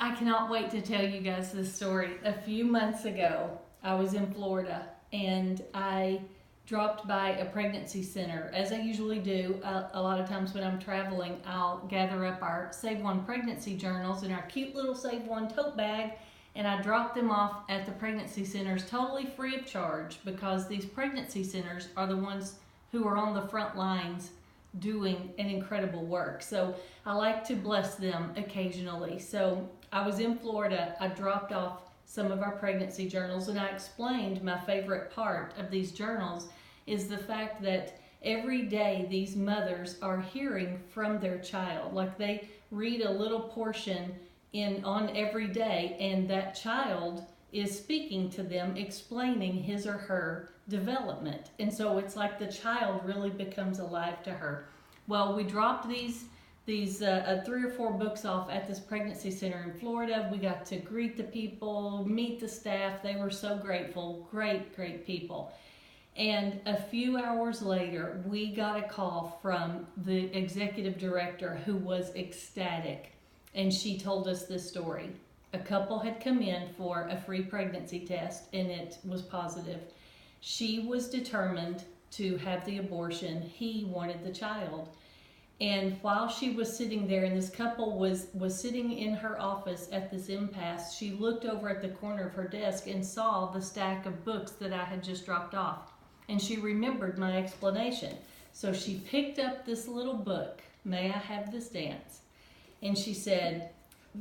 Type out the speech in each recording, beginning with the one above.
I cannot wait to tell you guys this story. A few months ago, I was in Florida and I dropped by a pregnancy center. As I usually do, a lot of times when I'm traveling, I'll gather up our Save One pregnancy journals in our cute little Save One tote bag, and I drop them off at the pregnancy centers totally free of charge, because these pregnancy centers are the ones who are on the front lines doing an incredible work. So I like to bless them occasionally. So I was in Florida, I dropped off some of our pregnancy journals, and I explained my favorite part of these journals is the fact that every day these mothers are hearing from their child. Like, they read a little portion on every day, and that child is speaking to them, explaining his or her development. And so it's like the child really becomes alive to her. Well, we dropped these 3 or 4 books off at this pregnancy center in Florida. We got to greet the people, meet the staff. They were so grateful. Great people. And a few hours later, we got a call from the executive director, who was ecstatic. And she told us this story. A couple had come in for a free pregnancy test, and it was positive. She was determined to have the abortion. He wanted the child. And while she was sitting there, and this couple was sitting in her office at this impasse, she looked over at the corner of her desk and saw the stack of books that I had just dropped off. And she remembered my explanation. So she picked up this little book, May I Have This Dance? And she said,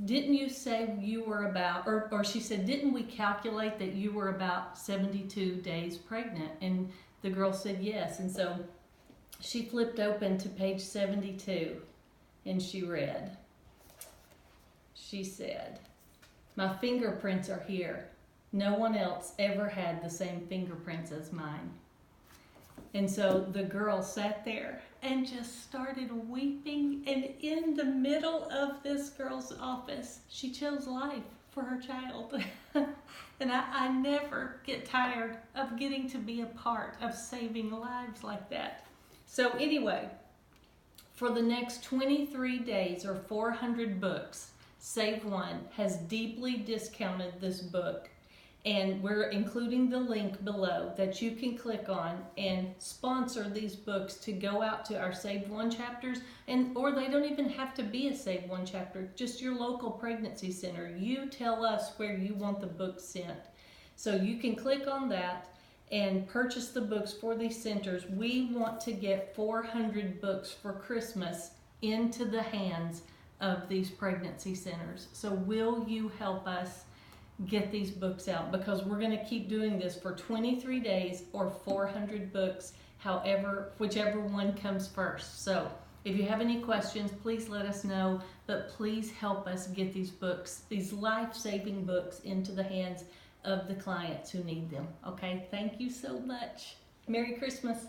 didn't you say you were about, or she said, didn't we calculate that you were about 72 days pregnant? And the girl said yes. And so she flipped open to page 72 and she read. She said, my fingerprints are here. No one else ever had the same fingerprints as mine. And so the girl sat there and just started weeping. And in the middle of this girl's office, she chose life for her child. And I never get tired of getting to be a part of saving lives like that. So anyway, for the next 23 days or 400 books, Save One has deeply discounted this book. And we're including the link below that you can click on and sponsor these books to go out to our Save One chapters, or they don't even have to be a Save One chapter, just your local pregnancy center. You tell us where you want the books sent. So you can click on that and purchase the books for these centers. We want to get 400 books for Christmas into the hands of these pregnancy centers. So will you help us get these books out? Because we're going to keep doing this for 23 days or 400 books, whichever one comes first. So if you have any questions, please let us know, but please help us get these books, these life-saving books, into the hands of the clients who need them. Okay, thank you so much. Merry Christmas.